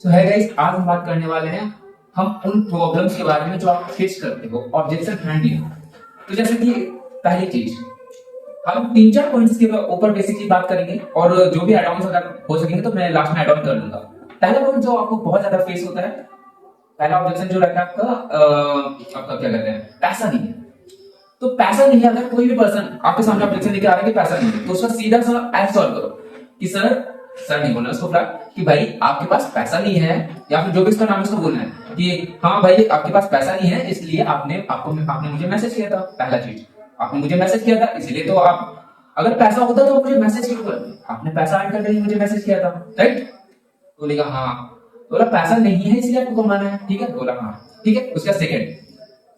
तो है गाइस, आज हम बात करने वाले हैं हम उन प्रॉब्लम्स के बारे में जो आप फेस करते हो ऑब्जेक्शन हैंडलिंग। तो जैसे कि पहली चीज, हम तीन चार पॉइंट्स के ऊपर बेसिकली बात करेंगे और जो भी एड ऑन्स अगर हो सकेंगे तो मैं लास्ट में एड ऑन कर लूंगा। पहला पॉइंट जो आपको बहुत ज्यादा फेस होता है, पहला ऑब्जेक्शन जो रहता है आपका क्या कहते हैं, पैसा नहीं है। तो पैसा नहीं है, अगर कोई भी पर्सन आपके सामने ऑब्जेक्शन लेके आ रहा है कि पैसा नहीं है, तो उसका सीधा सा ऐसे सॉल्व करो कि सर नहीं बोलना उसको, कि भाई आपके पास पैसा नहीं है, या फिर जो भी इसका नाम है उसको बोलना है कि हाँ भाई आपके पास पैसा नहीं है, इसलिए आपने मुझे मैसेज किया था। पहला चीज, आपने मुझे मैसेज किया था, इसलिए तो आप, अगर पैसा होता तो मुझे मैसेज क्यों करते, आपने पैसा ऐड करके मुझे मैसेज किया था, राइट। तो बोलेगा हाँ, तो बोला पैसा नहीं है इसलिए आपको कमाना है, ठीक है, बोला हाँ ठीक है। उसका सेकंड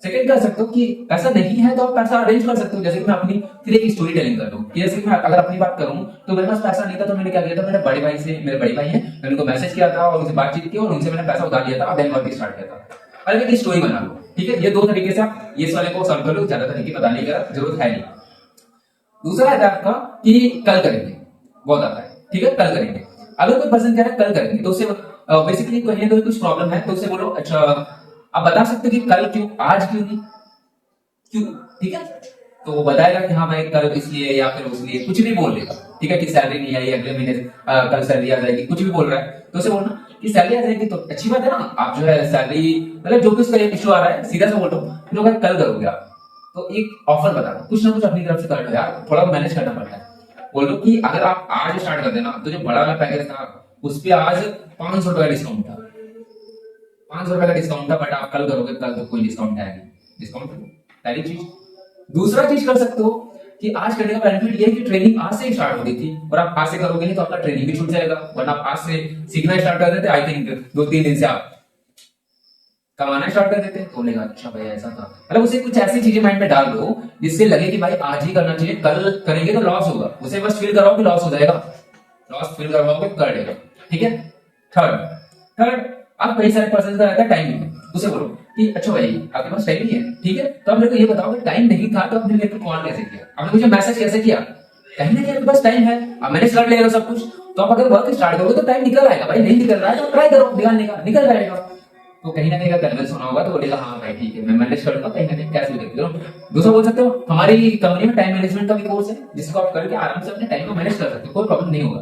सेकंड कर सकते हो कि पैसा नहीं है तो आप पैसा अरेंज कर सकते हो। जैसे कि मैं अपनी फिर एक स्टोरी टेलिंग कर दूं कि जैसे कि मैं अगर अपनी बात करूं तो मेरे पास पैसा नहीं था, तो मैंने क्या किया था, मेरे बड़े भाई से, मेरे बड़े भाई हैं, मैंने उनको मैसेज किया था और उनसे बातचीत की और उनसे मैंने पैसा उधार लिया था, देन वर्क स्टार्ट किया था। अरे एक स्टोरी बना लो, ठीक है। ये दो तरीके से आप ये वाले को सॉल्व कर लो, ज्यादा तरीके बताने की जरूरत है नहीं। दूसरा है आपका कि कल करेंगे, बहुत आता है, ठीक है, कल करेंगे। अगर कोई पर्सन कह रहा है कल करेंगे, तो उससे बेसिकली कहीं ना कहीं कुछ प्रॉब्लम है, तो उससे बोलो अच्छा आप बता सकते हो कि कल क्यों, आज क्यों नहीं, क्यों, ठीक है। तो वो बताएगा कि हाँ भाई कल इसलिए या फिर उसलिए, कुछ भी बोल देगा, ठीक है, कि सैलरी नहीं आई अगले महीने कल सैलरी आ जाएगी, कुछ भी बोल रहा है, तो उसे बोलना कि सैलरी आ जाएगी, तो अच्छी बात है ना, आप जो है सैलरी, मतलब जो भी उसका इशू आ रहा है सीधा से बोलो, फिर वो कल करोगे आप। तो एक ऑफर बता दो, कुछ ना कुछ अपनी तरफ से कर लो यार, थोड़ा मैनेज करना पड़ता है। बोल दो कि अगर आप आज स्टार्ट कर देना, तो जो बड़ा वाला पैकेज था उस पर आज 500 रुपए का डिस्काउंट था, 500 रुपए का डिस्काउंट था, बट आप कल करोगे, कल तो कोई डिस्काउंट है नहीं, डिस्काउंट। पहली चीज। दूसरा चीज कर सकते हो कि आज करने का बेनिफिट ये है कि ट्रेनिंग आज से स्टार्ट हो गई थी, और आप आज से करोगे नहीं तो आपका ट्रेनिंग भी छूट जाएगा, वरना आप आज से सीखना स्टार्ट कर देते, आई थिंक 2-3 दिन से आप कमाना स्टार्ट कर देते। तो बोलेगा अच्छा भाई ऐसा था, मतलब उसे कुछ ऐसी चीजें माइंड में डाल दो जिससे लगे कि भाई आज ही करना चाहिए, कल करेंगे तो लॉस होगा, उसे बस फील कराओ कि लॉस हो जाएगा, लॉस फील करवाओगे कर देगा, ठीक है। थर्ड थर्ड आप कई सारे पर्सन का रहता है टाइम नहीं, उसे बोलो कि अच्छा भाई आपके पास टाइम नहीं है, ठीक है, तो आप मेरे को ये बताओ कि टाइम नहीं था तो आपने मेरे को कॉल कैसे किया, आपने मुझे मैसेज कैसे किया, कहीं ना कहीं आपके पास टाइम है, आप मैनेज कर ले रहे हो सब कुछ, तो आप अगर वर्क स्टार्ट करोगे तो टाइम निकल आएगा भाई, नहीं निकल रहा है तो ट्राई करो निकालने का, निकल जाएगा। तो कहीं ना कहीं अगर कन्विंस होना होगा तो बोलेगा हाँ भाई ठीक है मैं मैनेज कर लूंगा, कहीं ना कहीं कैसे भी देखते हो। दूसरा बोल सकते हो हमारी कंपनी में टाइम मैनेजमेंट का भी कोर्स है, जिसको आप करके आराम से अपने टाइम को मैनेज कर सकते हो, कोई प्रॉब्लम नहीं होगा,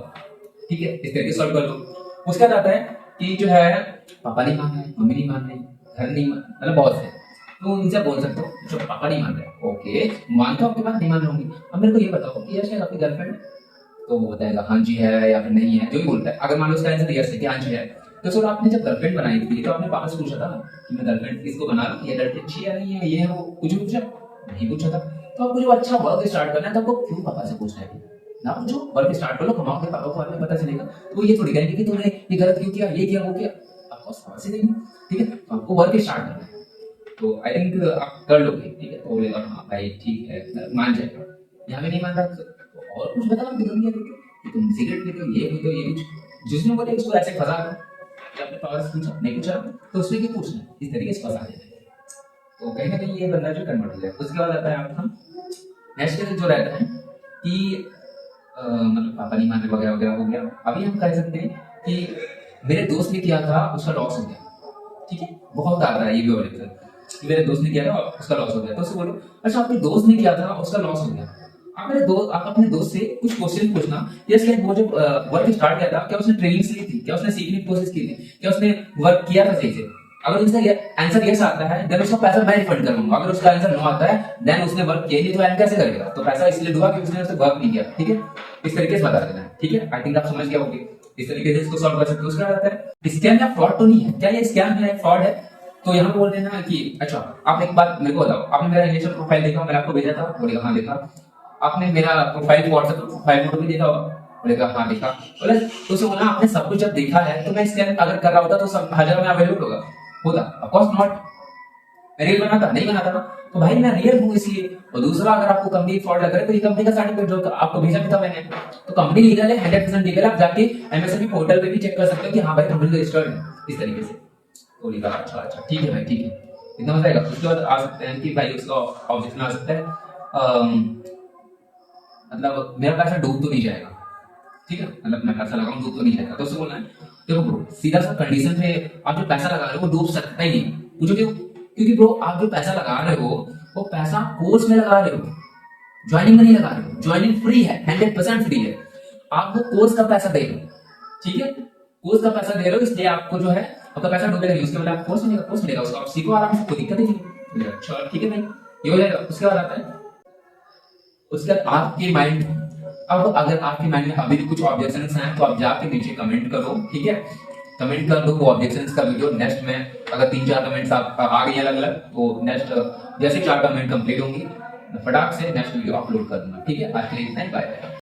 ठीक है, इस तरीके सॉल्व कर लो। उसके बाद आता है कि जो है पापा नहीं मान रहे, मम्मी नहीं मान रही, घर नहीं मान, मतलब बहुत है, तो उनसे बोल सकते हो जो पापा नहीं मान रहे, ओके मानता हूँ आपकी बात, नहीं मान रहे होंगे, अब मेरे को ये बताओ कि यश है आपकी गर्लफ्रेंड, तो वो बताएगा हाँ जी है या फिर नहीं है, जो भी बोलता है। अगर मान लो उसका आंसर यस है कि हाँ जी है, तो सर आपने जब गर्लफ्रेंड बनाई थी तो आपने पापा से पूछा था कि मैं गर्लफ्रेंड किसको बना लूं, ये लड़की अच्छी है नहीं है, ये है वो, कुछ भी पूछा नहीं, पूछा था। तो आपको जो अच्छा वर्क स्टार्ट करना है तो आपको क्यों पापा से पूछना है ना, जो वर्क स्टार्ट कर लो, कमाओ, फिर पापा को बाद में पता चलेगा, तो ये थोड़ी कहेंगे कि तूने ये गलत क्यों किया, ये किया वो किया, आपको समझ ही नहीं, ठीक है। तो आपको वर्क स्टार्ट करना है, तो आई थिंक आप कर लोगे, ठीक है। तो बोलेगा हाँ भाई ठीक है, मान जाएगा। यहाँ भी नहीं मान रहा तो और कुछ बताओ कि तुम सिगरेट पीते हो, ये पीते हो, ये कुछ, जिसने बोले उसको ऐसे फंसा दो कि आपने पावर से पूछा नहीं पूछा, तो उसने क्यों पूछना, इस तरीके से फंसा देते हैं। तो कहीं ना कहीं ये बंदा जो कन्वर्ट हो जाए। उसके बाद आता है आपका नेक्स्ट जो रहता है कि मतलब पापा नहीं मान रहे वगैरह वगैरह हो गया। अभी हम कह सकते हैं कि मेरे दोस्त ने किया था उसका लॉस हो गया, ठीक है, बहुत आता है ये भी अवेलेबल कि मेरे दोस्त ने किया था उसका लॉस हो गया, तो उससे बोलो अच्छा आपके दोस्त ने किया था उसका लॉस हो गया। आप अपने दोस्त से कुछ क्वेश्चन पूछना, जैसे लाइक वो जब वर्क स्टार्ट किया था क्या उसने ट्रेनिंग ली थी, क्या उसने सीखने की कोशिश की थी, क्या उसने वर्क किया था सही से। अगर उसका आंसर यस आता है देन उसका पैसा मैं रिफंड करूंगा, अगर उसका आंसर नो आता है देन उसने वर्क किया नहीं तो एंड कैसे करेगा, तो पैसा इसलिए दूंगा कि उसने वर्क नहीं किया, ठीक है। इस तरीके से बता देना है, ठीक है। आई थिंक आप समझ गए होंगे, इस तरीके से इसको सॉल्व कर सकते हो। उसका आता है स्कैम या फ्रॉड तो नहीं है, क्या ये स्कैम है फ्रॉड है, तो यहाँ पे बोल देना कि अच्छा आप एक बात मेरे को बताओ, आपने मेरा रिलेशन प्रोफाइल देखा, मैंने आपको भेजा था, बोलेगा हाँ देखा। आपने मेरा प्रोफाइल व्हाट्सएप प्रोफाइल फोटो भी देखा होगा, बोलेगा हाँ देखा। बोले तो उसे बोला आपने सब कुछ जब देखा है तो मैं स्कैन अगर कर रहा होता तो सब हजार में अवेलेबल होगा, होता ऑफ कोर्स नॉट, मैं रियल बनाता नहीं, बनाता ना, तो भाई मैं रियल हूँ इसलिए। और दूसरा अगर आपको कंपनी फ्रॉड लग रहा है तो ये कंपनी का सर्टिफिकेट जो आपको भेजा भी था मैंने, तो कंपनी लीगल है, 100% लीगल है, आप जाके एमएसएमई पोर्टल पे भी चेक कर सकते हो कि हाँ भाई कंपनी रजिस्टर्ड है, इस तरीके से। तो लिखा अच्छा अच्छा ठीक है भाई ठीक है, इतना मजा आएगा। उसके बाद आ सकते हैं कि भाई उसका ऑब्जेक्शन आ सकता है मतलब मेरा पैसा डूब तो नहीं जाएगा, ठीक है, मतलब मैं पैसा लगाऊं डूब तो नहीं जाएगा, तो उससे बोलना है देखो ब्रो, सीधा सा कंडीशन पे आप जो पैसा लगा रहे हो वो डूब सकता ही नहीं। पूछो क्यों? क्योंकि ब्रो आप जो पैसा लगा रहे हो वो पैसा कोर्स में लगा रहे हो, ज्वाइनिंग में नहीं लगा रहे हो। ज्वाइनिंग फ्री है, 100% फ्री है। आप वो कोर्स का पैसा दे रहे हो, ठीक है, कोर्स का पैसा दे रहे हो, इसलिए आपको जो है आपका पैसा डूबेगा नहीं। उसके बाद आप कोर्स मिलेगा, उसको आप सीखो आराम से, कोई दिक्कत ही नहीं। अच्छा ठीक है भाई, ये हो जाएगा। उसके बाद आता है, उसके बाद आपके माइंड, अब अगर आपके माइंड में अभी भी कुछ ऑब्जेक्शंस हैं तो आप जाके नीचे कमेंट करो, ठीक है, कमेंट कर दो वो ऑब्जेक्शंस का वीडियो। नेक्स्ट में अगर 3-4 कमेंट्स आप आ गई अलग अलग, तो नेक्स्ट जैसे 4 कमेंट कंप्लीट होंगी फटाक से नेक्स्ट वीडियो अपलोड कर दूंगा, ठीक है। आज के लिए इतना ही, बाय।